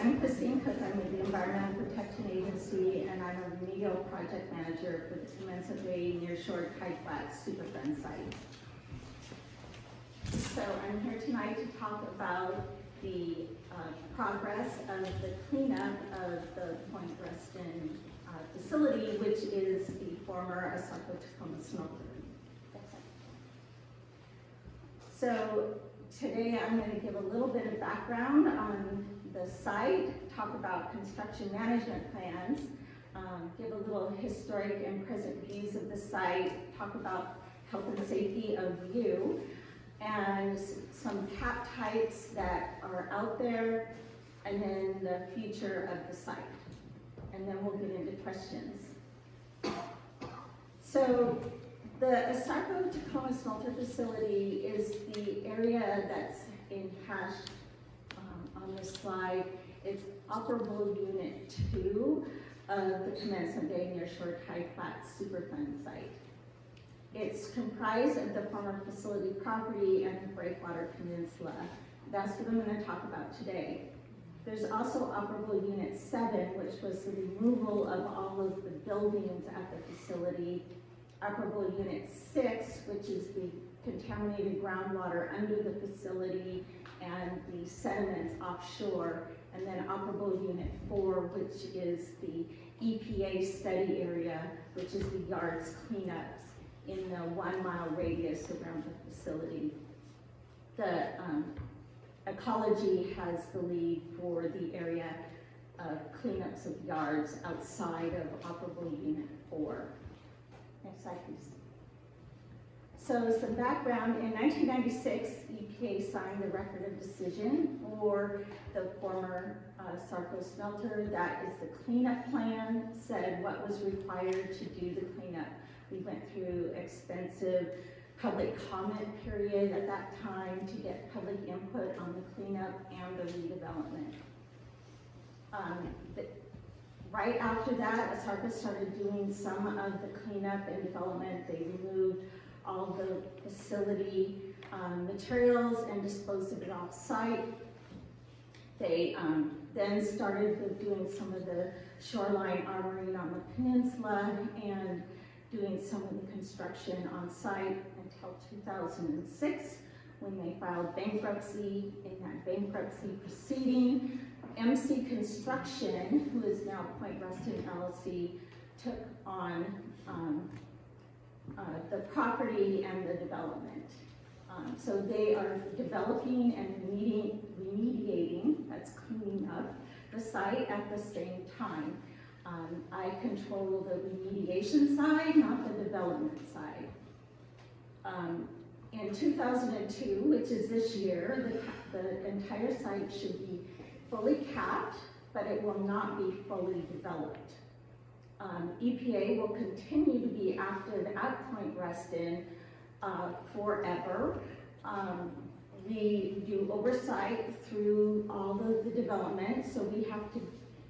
I'm Christine Cook. I'm with the Environmental Protection Agency, and I'm a remedial project manager for the Commencement Bay Nearshore Tideflats Superfund Site. So I'm here tonight to talk about the progress of the cleanup of the Point Ruston facility, which is the former Asarco smelter. So today I'm going to give a little bit of background on the site, talk about construction management plans, give a little historic and present views of the site, talk about health and safety of view, and some cap types that are out there, and then the future of the site. And then we'll get into questions. So the Asarco smelter facility is the area that's in hash on this slide. It's operable unit 2 of the Commencement Bay Nearshore Tideflats Superfund Site. It's comprised of the former facility property and the breakwater peninsula. That's what I'm going to talk about today. There's also operable unit 7, which was the removal of all of the buildings at the facility. Operable unit 6, which is the contaminated groundwater under the facility and the sediments offshore. And then operable unit 4, which is the EPA study area, which is the yards cleanups in the 1 mile radius around the facility. The ecology has the lead for the area of cleanups of yards outside of operable unit 4. Next slide, please. So some background, in 1996, EPA signed the record of decision for the former Asarco smelter. That is the cleanup plan, said what was required to do the cleanup. We went through extensive public comment period at that time to get public input on the cleanup and the redevelopment. Right after that, Asarco started doing some of the cleanup and development. They removed all the facility materials and disposed of it off-site. They then started with doing some of the shoreline armoring on the peninsula and doing some of the construction on site until 2006, when they filed bankruptcy. In that bankruptcy proceeding, MC Construction, who is now Point Ruston LLC, took on the property and the development. So they are developing and remediating, that's cleaning up, the site at the same time. I control the remediation side, not the development side. In 2002, which is this year, the entire site should be fully capped, but it will not be fully developed. EPA will continue to be active at Point Ruston forever. We do oversight through all of the development, so we have to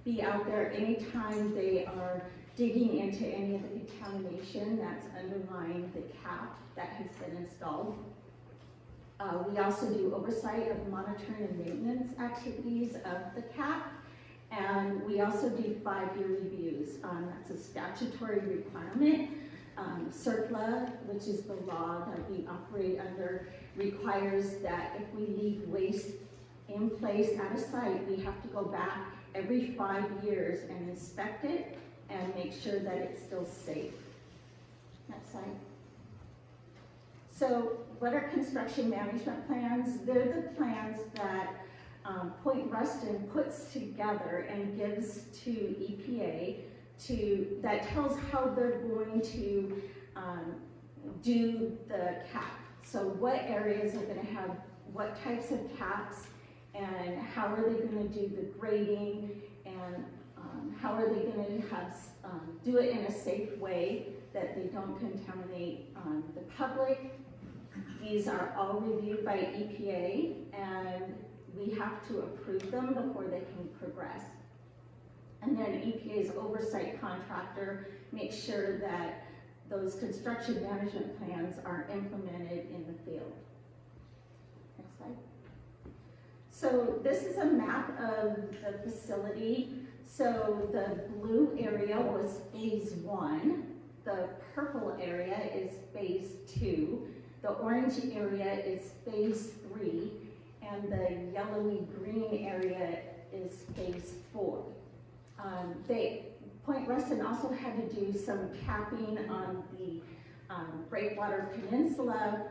be out there anytime they are digging into any of the contamination that's underlying the cap that has been installed. We also do oversight of monitoring and maintenance activities of the cap, and we also do 5-year reviews. That's a statutory requirement. CERCLA, which is the law that we operate under, requires that if we leave waste in place at a site, we have to go back every 5 years and inspect it and make sure that it's still safe. Next slide. So what are construction management plans? They're the plans that Point Ruston puts together and gives to EPA that tells how they're going to do the cap. So what areas are going to have what types of caps, and how are they going to do the grading, and how are they going to have do it in a safe way that they don't contaminate the public. These are all reviewed by EPA, and we have to approve them before they can progress. And then EPA's oversight contractor makes sure that those construction management plans are implemented in the field. Next slide. So this is a map of the facility. So the blue area was phase 1. The purple area is phase 2. The orange area is phase 3. And the yellowy green area is phase 4. Point Ruston also had to do some capping on the Breakwater Peninsula.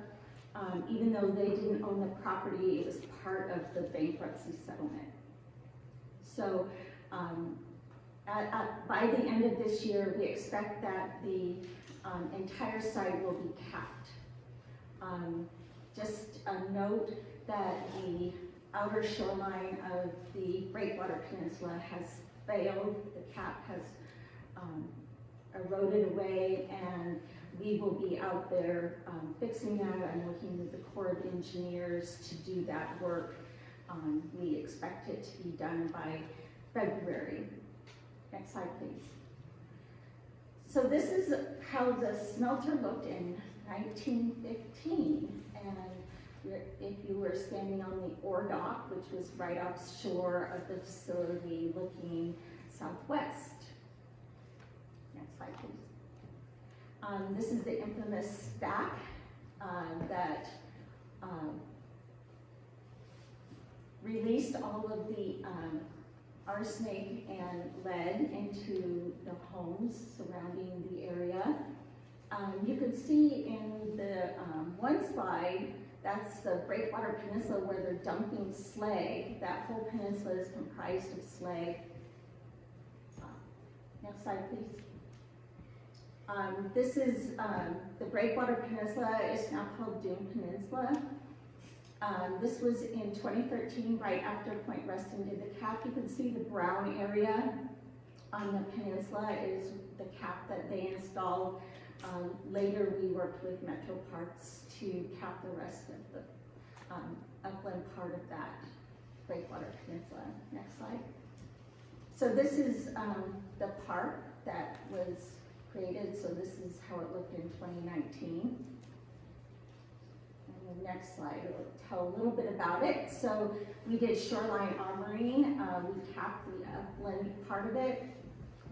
Even though they didn't own the property, it was part of the bankruptcy settlement. So by the end of this year, we expect that the entire site will be capped. Just a note that the outer shoreline of the Breakwater Peninsula has failed. The cap has eroded away, and we will be out there fixing that. I'm working with the Corps of Engineers to do that work. We expect it to be done by February. Next slide, please. So this is how the smelter looked in 1915. And if you were standing on the ore dock, which was right offshore of the facility looking southwest. Next slide, please. This is the infamous stack that released all of the arsenic and lead into the homes surrounding the area. You can see in the one slide, that's the Breakwater Peninsula where they're dumping slag. That whole peninsula is comprised of slag. Next slide, please. This is the Breakwater Peninsula. It's now called Dune Peninsula. This was in 2013, right after Point Ruston did the cap. You can see the brown area on the peninsula is the cap that they installed. Later, we worked with Metro Parks to cap the rest of the upland part of that Breakwater Peninsula. Next slide. So this is the park that was created. So this is how it looked in 2019. And the next slide will tell a little bit about it. So we did shoreline armoring. We capped the upland part of it.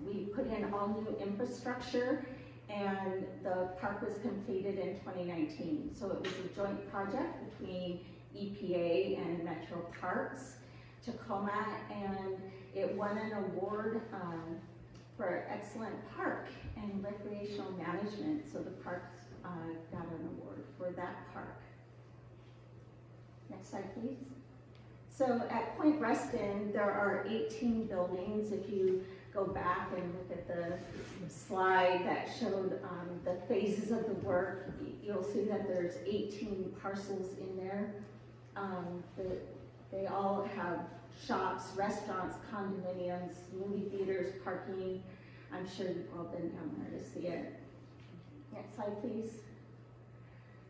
We put in all new infrastructure, and the park was completed in 2019. So it was a joint project between EPA and Metro Parks, Tacoma, and it won an award for excellent park and recreational management. So the parks got an award for that park. Next slide, please. So at Point Ruston, there are 18 buildings. If you go back and look at the slide that showed the phases of the work, you'll see that there's 18 parcels in there. They all have shops, restaurants, condominiums, movie theaters, parking. I'm sure you've all been down there to see it. Next slide, please.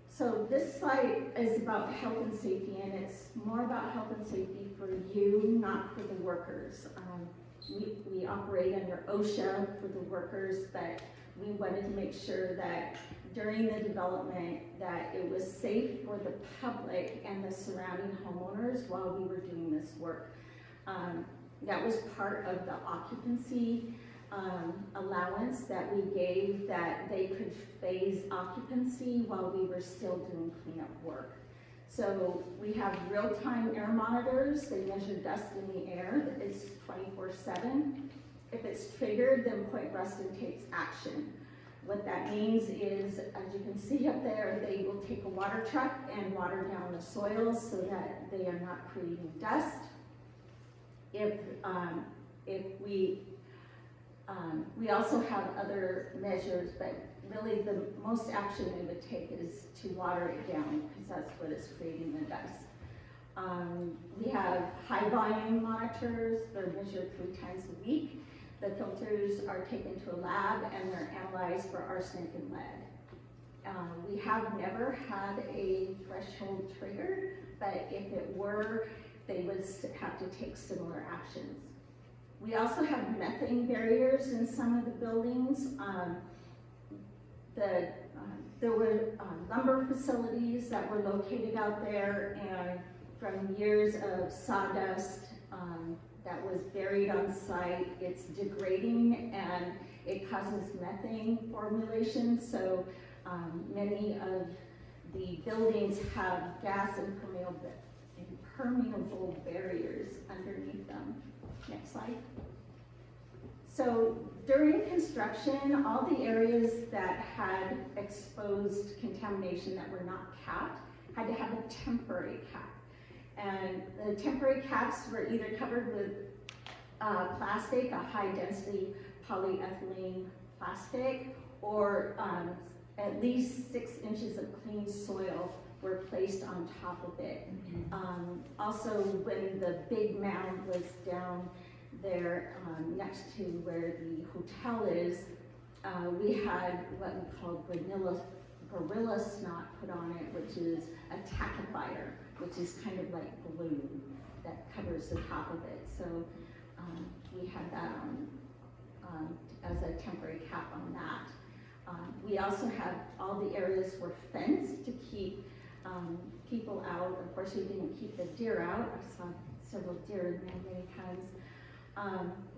So this slide is about health and safety, and it's more about health and safety for you, not for the workers. We operate under OSHA for the workers, but we wanted to make sure that during the development that it was safe for the public and the surrounding homeowners while we were doing this work. That was part of the occupancy allowance that we gave, that they could phase occupancy while we were still doing cleanup work. So we have real-time air monitors. They measure dust in the air. It's 24/7. If it's triggered, then Point Ruston takes action. What that means is, as you can see up there, they will take a water truck and water down the soils so that they are not creating dust. If we also have other measures, but really the most action we would take is to water it down, because that's what is creating the dust. We have high volume monitors. They're measured 3 times a week. The filters are taken to a lab and they're analyzed for arsenic and lead. We have never had a threshold triggered, but if it were, they would have to take similar actions. We also have methane barriers in some of the buildings. There were lumber facilities that were located out there, and from years of sawdust that was buried on site. It's degrading and it causes methane formulation, so many of the buildings have gas impermeable barriers underneath them. Next slide. So during construction, all the areas that had exposed contamination that were not capped had to have a temporary cap. And the temporary caps were either covered with plastic, a high density polyethylene plastic, or at least 6 inches of clean soil were placed on top of it. Also, when the big mound was down there next to where the hotel is, we had what we called gorilla snot put on it, which is a tackifier, which is kind of like glue that covers the top of it. So we had that on as a temporary cap on that. We also had all the areas were fenced to keep people out. Of course, we didn't keep the deer out. I saw several deer many times.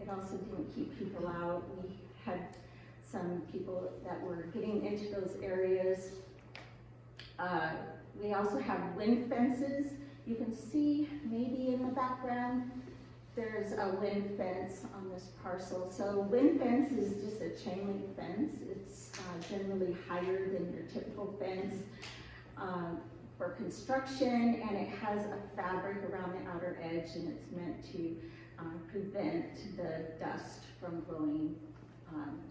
It also didn't keep people out. We had some people that were getting into those areas. We also have wind fences. You can see maybe in the background, there's a wind fence on this parcel. So wind fence is just a chain link fence. It's generally higher than your typical fence for construction, and it has a fabric around the outer edge, and it's meant to prevent the dust from blowing,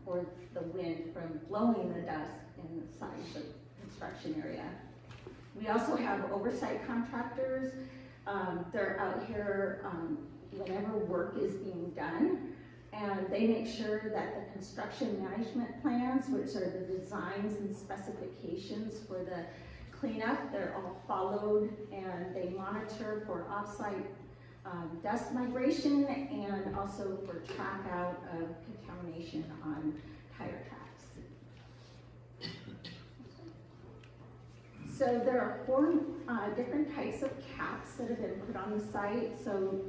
or the wind from blowing the dust inside the construction area. We also have oversight contractors. They're out here whenever work is being done, and they make sure that the construction management plans, which are the designs and specifications for the cleanup, they're all followed, and they monitor for offsite dust migration and also for track out of contamination on tire tracks. So there are 4 different types of caps that have been put on the site. So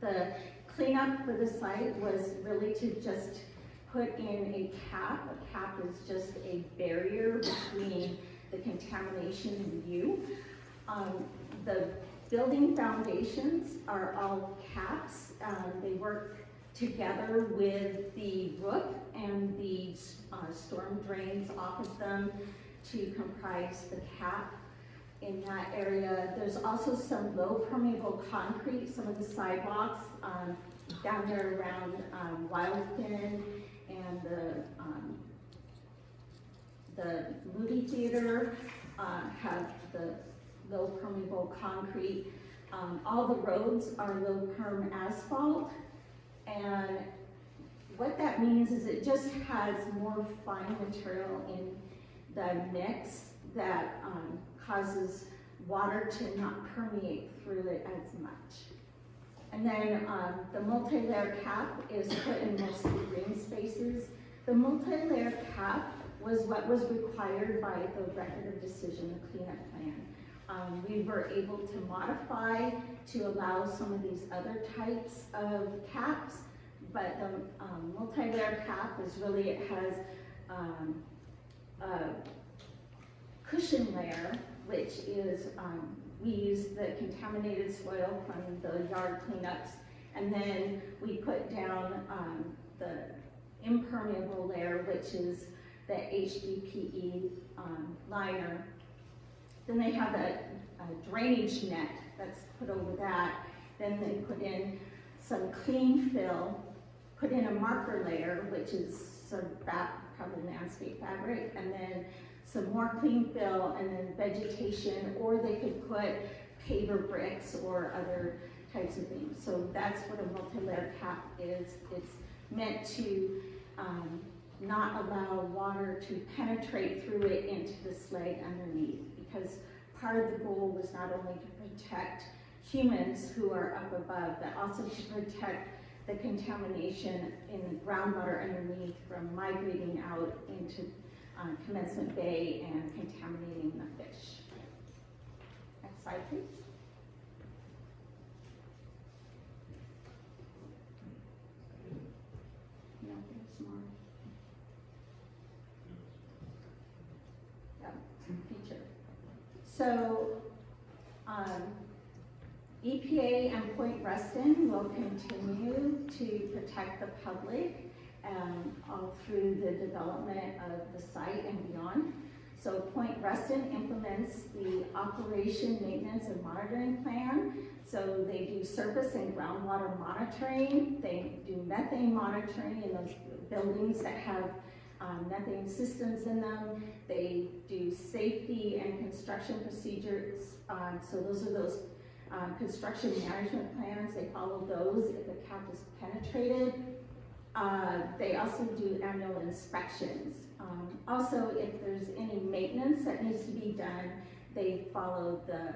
the cleanup for the site was really to just put in a cap. A cap is just a barrier between the contamination and you. The building foundations are all caps. They work together with the roof and the storm drains off of them to comprise the cap in that area. There's also some low permeable concrete, some of the sidewalks down there around Wildfin and the movie theater have the low permeable concrete. All the roads are low perm asphalt, and what that means is it just has more fine material in the mix that causes water to not permeate through it as much. And then the multi-layer cap is put in mostly green spaces. The multi-layer cap was what was required by the record of decision, the cleanup plan. We were able to modify to allow some of these other types of caps, but the multi-layer cap is really, it has a cushion layer, which is, we use the contaminated soil from the yard cleanups, and then we put down the impermeable layer, which is the HDPE liner. Then they have a drainage net that's put over that. Then they put in some clean fill, put in a marker layer, which is sort of probably landscape fabric, and then some more clean fill, and then vegetation, or they could put paver bricks or other types of things. So that's what a multi-layer cap is. It's meant to not allow water to penetrate through it into the slag underneath, because part of the goal was not only to protect humans who are up above, but also to protect the contamination in the groundwater underneath from migrating out into Commencement Bay and contaminating the fish. Next slide, please. So, EPA and Point Ruston will continue to protect the public all through the development of the site and beyond. So Point Ruston implements the operation, maintenance, and monitoring plan. So they do surface and groundwater monitoring. They do methane monitoring in those buildings that have methane systems in them. They do safety and construction procedures. So those are those construction management plans. They follow those if the cap is penetrated. They also do annual inspections. Also, if there's any maintenance that needs to be done, they follow the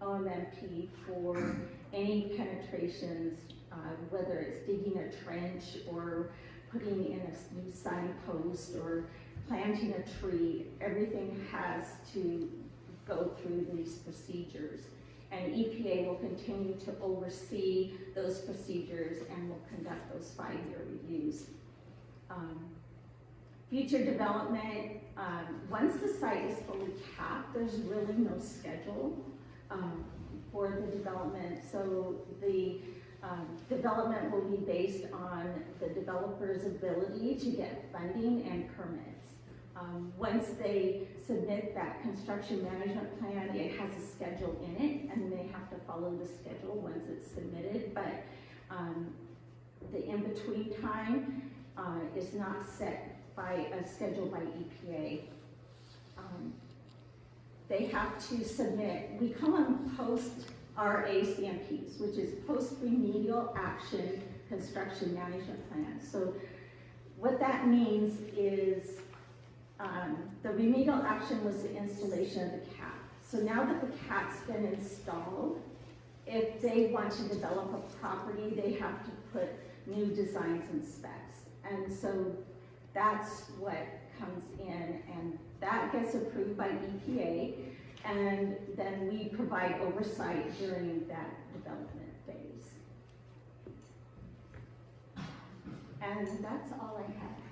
OMMP for any penetrations, whether it's digging a trench or putting in a new signpost or planting a tree. Everything has to go through these procedures. And EPA will continue to oversee those procedures and will conduct those 5-year reviews. Future development, once the site is fully capped, there's really no schedule for the development. So the development will be based on the developer's ability to get funding and permits. Once they submit that construction management plan, it has a schedule in it, and they have to follow the schedule once it's submitted. But the in-between time is not set by a schedule by EPA. They have to submit, we call them post-RACMPs, which is post-remedial action construction management plans. So what that means is the remedial action was the installation of the cap. So now that the cap's been installed, if they want to develop a property, they have to put new designs and specs. And so that's what comes in, and that gets approved by EPA, and then we provide oversight during that development phase. And that's all I have.